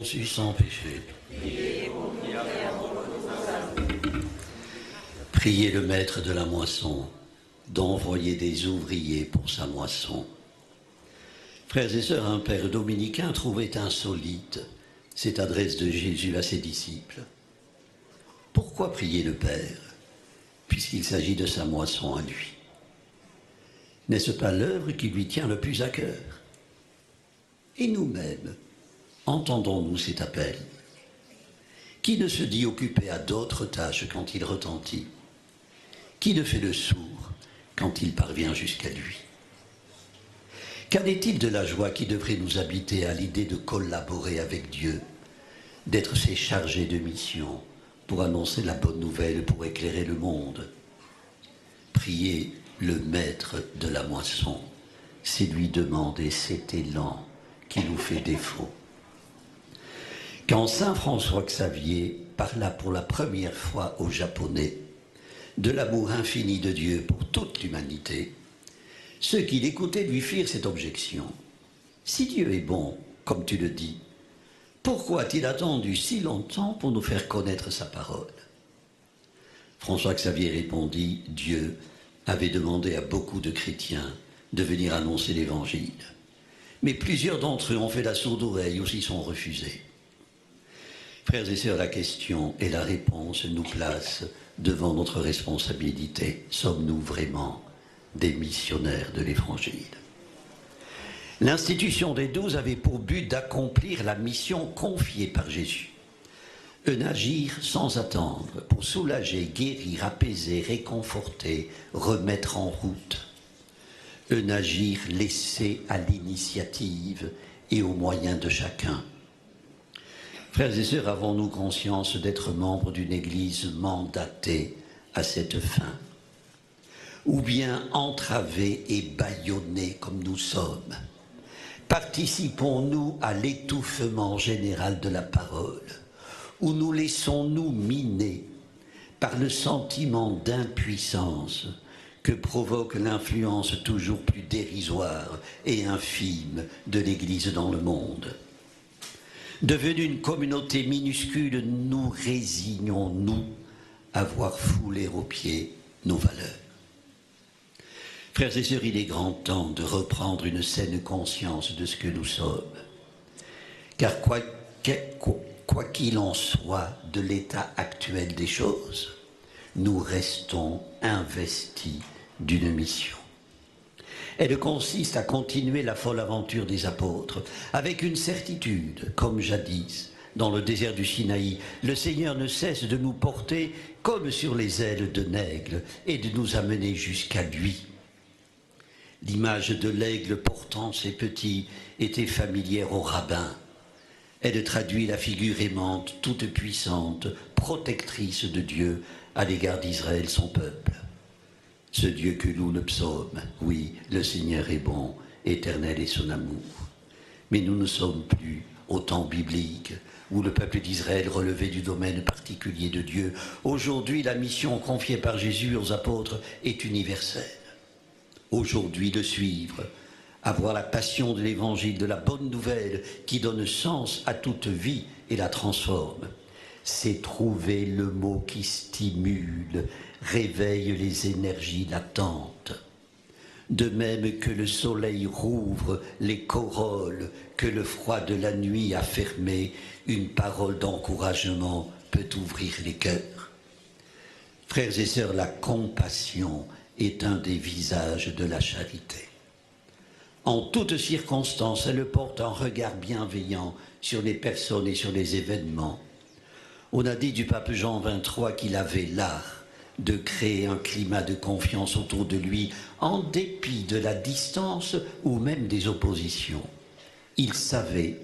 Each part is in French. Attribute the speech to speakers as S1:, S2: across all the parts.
S1: Je suis sans péché. Priez le maître de la moisson d'envoyer des ouvriers pour sa moisson. Frères et sœurs, un père dominicain trouvait insolite cette adresse de Jésus à ses disciples. Pourquoi prier le Père, puisqu'il s'agit de sa moisson à lui? N'est-ce pas l'œuvre qui lui tient le plus à cœur? Et nous-mêmes, entendons-nous cet appel? Qui ne se dit occupé à d'autres tâches quand il retentit? Qui ne fait le sourd quand il parvient jusqu'à lui? Qu'en est-il de la joie qui devrait nous habiter à l'idée de collaborer avec Dieu, d'être ses chargés de mission pour annoncer la bonne nouvelle, pour éclairer le monde? Prier le maître de la moisson, c'est lui demander cet élan qui nous fait défaut. Quand saint François Xavier parla pour la première fois aux Japonais de l'amour infini de Dieu pour toute l'humanité, ceux qui l'écoutaient lui firent cette objection. Si Dieu est bon, comme tu le dis, pourquoi a-t-il attendu si longtemps pour nous faire connaître sa parole? François Xavier répondit, Dieu avait demandé à beaucoup de chrétiens de venir annoncer l'Évangile. Mais plusieurs d'entre eux ont fait la sourde oreille ou s'y sont refusés. Frères et sœurs, la question et la réponse nous placent devant notre responsabilité. Sommes-nous vraiment des missionnaires de l'Évangile? L'institution des 12 avait pour but d'accomplir la mission confiée par Jésus. Agir sans attendre pour soulager, guérir, apaiser, réconforter, remettre en route. Agir laissé à l'initiative et aux moyens de chacun. Frères et sœurs, avons-nous conscience d'être membres d'une Église mandatée à cette fin? Ou bien entravés et bâillonnés comme nous sommes? Participons-nous à l'étouffement général de la parole? Ou nous laissons-nous miner par le sentiment d'impuissance que provoque l'influence toujours plus dérisoire et infime de l'Église dans le monde? Devenue une communauté minuscule, nous résignons-nous à voir fouler aux pieds nos valeurs? Frères et sœurs, il est grand temps de reprendre une saine conscience de ce que nous sommes. Car quoi qu'il en soit de l'état actuel des choses, nous restons investis d'une mission. Elle consiste à continuer la folle aventure des apôtres, avec une certitude, comme jadis, dans le désert du Sinaï, le Seigneur ne cesse de nous porter comme sur les ailes de l'aigle et de nous amener jusqu'à lui. L'image de l'aigle portant ses petits était familière aux rabbins. Elle traduit la figure aimante, toute puissante, protectrice de Dieu à l'égard d'Israël, son peuple. Ce Dieu que loue le psaume, oui, le Seigneur est bon, éternel est son amour. Mais nous ne sommes plus au temps biblique où le peuple d'Israël relevait du domaine particulier de Dieu. Aujourd'hui, la mission confiée par Jésus aux apôtres est universelle. Aujourd'hui, le suivre, avoir la passion de l'évangile, de la bonne nouvelle qui donne sens à toute vie et la transforme, c'est trouver le mot qui stimule, réveille les énergies latentes. De même que le soleil rouvre les corolles, que le froid de la nuit a fermé, une parole d'encouragement peut ouvrir les cœurs. Frères et sœurs, la compassion est un des visages de la charité. En toutes circonstances, elle porte un regard bienveillant sur les personnes et sur les événements. On a dit du pape Jean XXIII qu'il avait l'art de créer un climat de confiance autour de lui, en dépit de la distance ou même des oppositions. Il savait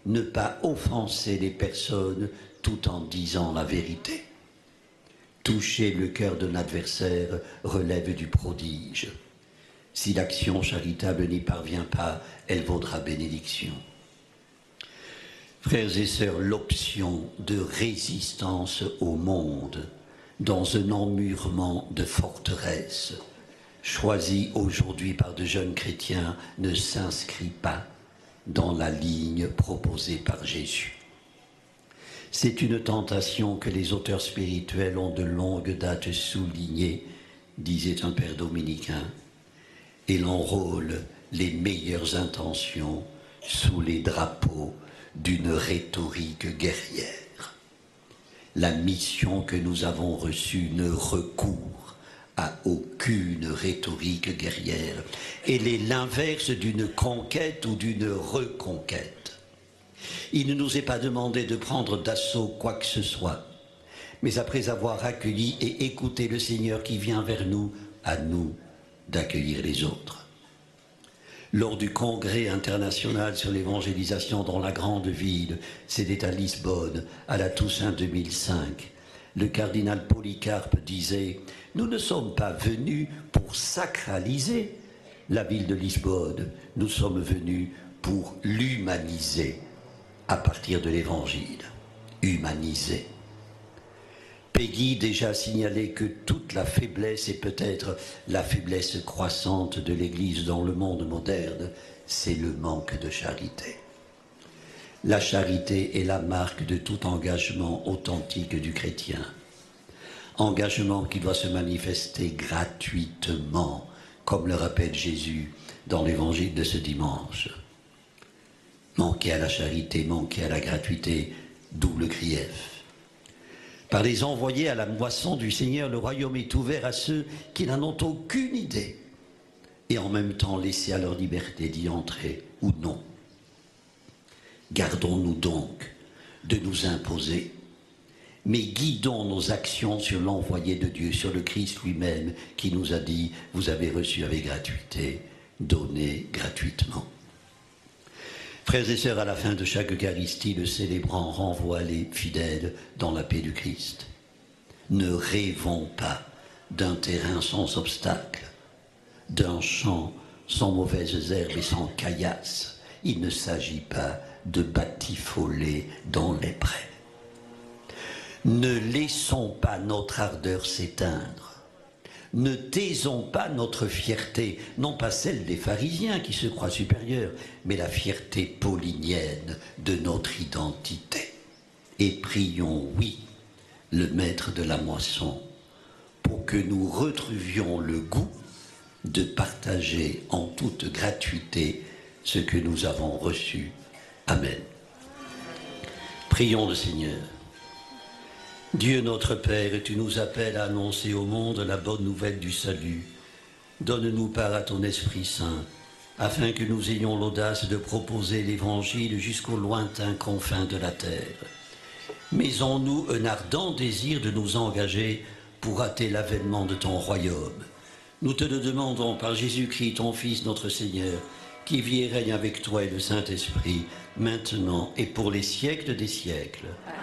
S1: ne pas offenser les personnes tout en disant la vérité. Toucher le cœur d'un adversaire relève du prodige. Si l'action charitable n'y parvient pas, elle vaudra bénédiction. Frères et sœurs, l'option de résistance au monde dans un emmurement de forteresse, choisie aujourd'hui par de jeunes chrétiens, ne s'inscrit pas dans la ligne proposée par Jésus. C'est une tentation que les auteurs spirituels ont de longue date soulignée, disait un père dominicain, et l'enrôle les meilleures intentions sous les drapeaux d'une rhétorique guerrière. La mission que nous avons reçue ne recourt à aucune rhétorique guerrière. Elle est l'inverse d'une conquête ou d'une reconquête. Il ne nous est pas demandé de prendre d'assaut quoi que ce soit, mais après avoir accueilli et écouté le Seigneur qui vient vers nous, à nous d'accueillir les autres. Lors du congrès international sur l'évangélisation dans la grande ville, c'était à Lisbonne, à la Toussaint 2005, le cardinal Polycarpe disait « Nous ne sommes pas venus pour sacraliser la ville de Lisbonne, nous sommes venus pour l'humaniser à partir de l'évangile. Humaniser. » Peggy déjà signalé que toute la faiblesse, et peut-être la faiblesse croissante de l'Église dans le monde moderne, c'est le manque de charité. La charité est la marque de tout engagement authentique du chrétien. Engagement qui doit se manifester gratuitement, comme le rappelle Jésus dans l'évangile de ce dimanche. Manquer à la charité, manquer à la gratuité, d'où le grief. Par les envoyés à la moisson du Seigneur, le royaume est ouvert à ceux qui n'en ont aucune idée, et en même temps laissés à leur liberté d'y entrer ou non. Gardons-nous donc de nous imposer, mais guidons nos actions sur l'envoyé de Dieu, sur le Christ lui-même, qui nous a dit « Vous avez reçu avec gratuité, donnez gratuitement ». Frères et sœurs, à la fin de chaque Eucharistie, le célébrant renvoie les fidèles dans la paix du Christ. Ne rêvons pas d'un terrain sans obstacle, d'un champ sans mauvaises herbes et sans caillasses. Il ne s'agit pas de batifoler dans les prés. Ne laissons pas notre ardeur s'éteindre. Ne taisons pas notre fierté, non pas celle des pharisiens qui se croient supérieurs, mais la fierté paulinienne de notre identité. Et prions, oui, le maître de la moisson, pour que nous retrouvions le goût de partager en toute gratuité ce que nous avons reçu. Amen. Prions le Seigneur. Dieu notre Père, tu nous appelles à annoncer au monde la bonne nouvelle du salut. Donne-nous part à ton Esprit Saint, afin que nous ayons l'audace de proposer l'Évangile jusqu'aux lointains confins de la terre. Mets en nous un ardent désir de nous engager pour hâter l'avènement de ton royaume. Nous te le demandons par Jésus-Christ, ton Fils, notre Seigneur, qui vit et règne avec toi et le Saint-Esprit, maintenant et pour les siècles des siècles. Amen.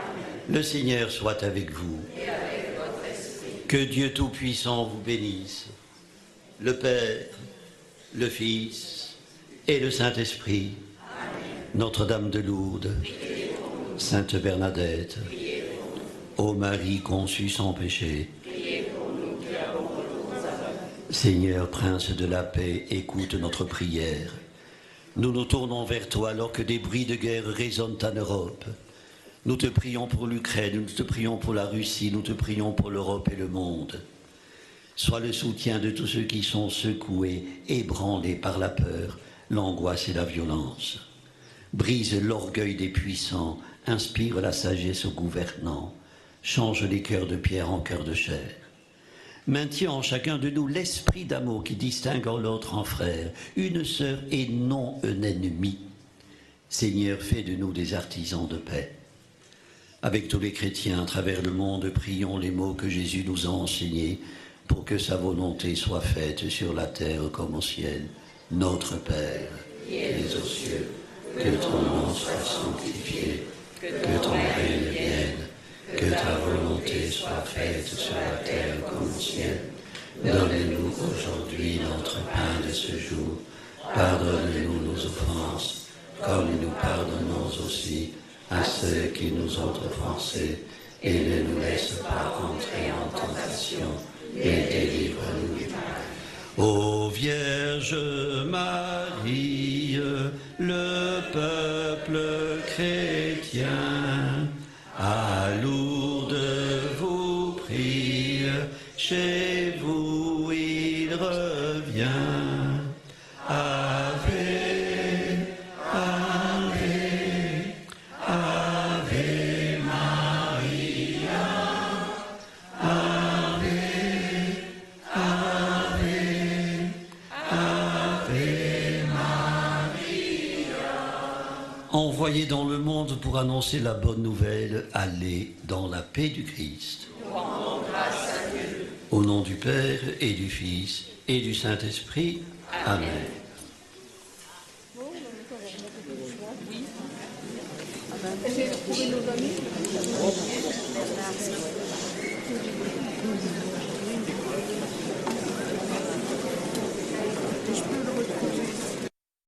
S1: Le Seigneur soit avec vous. Et avec votre esprit. Que Dieu Tout-Puissant vous bénisse, le Père, le Fils et le Saint-Esprit. Notre-Dame de Lourdes, Sainte Bernadette, ô Marie conçue sans péché, Seigneur, Prince de la paix, écoute notre prière. Nous nous tournons vers toi alors que des bruits de guerre résonnent en Europe. Nous te prions pour l'Ukraine, nous te prions pour la Russie, nous te prions pour l'Europe et le monde. Sois le soutien de tous ceux qui sont secoués, ébranlés par la peur, l'angoisse et la violence. Brise l'orgueil des puissants, inspire la sagesse aux gouvernants, change les cœurs de pierre en cœurs de chair. Maintiens en chacun de nous l'esprit d'amour qui distingue l'autre en frère, une sœur et non un ennemi. Seigneur, fais de nous des artisans de paix. Avec tous les chrétiens à travers le monde, prions les mots que Jésus nous a enseignés pour que sa volonté soit faite sur la terre comme au ciel. Notre Père, qui es aux cieux, que ton nom soit sanctifié, que ton règne vienne, que ta volonté soit faite sur la terre comme au ciel. Donne-nous aujourd'hui notre pain de ce jour. Pardonne-nous nos offenses, comme nous pardonnons aussi à ceux qui nous ont offensés, et ne nous laisse pas entrer en tentation, et délivre-nous du mal. Ô Vierge Marie, le peuple chrétien À Lourdes vous prie, chez vous il revient. Ave, Ave, Ave Maria. Ave, Ave, Ave Maria. Envoyés dans le monde pour annoncer la bonne nouvelle, allez dans la paix du Christ.
S2: Rendons grâce à Dieu.
S1: Au nom du Père et du Fils et du Saint-Esprit. Amen.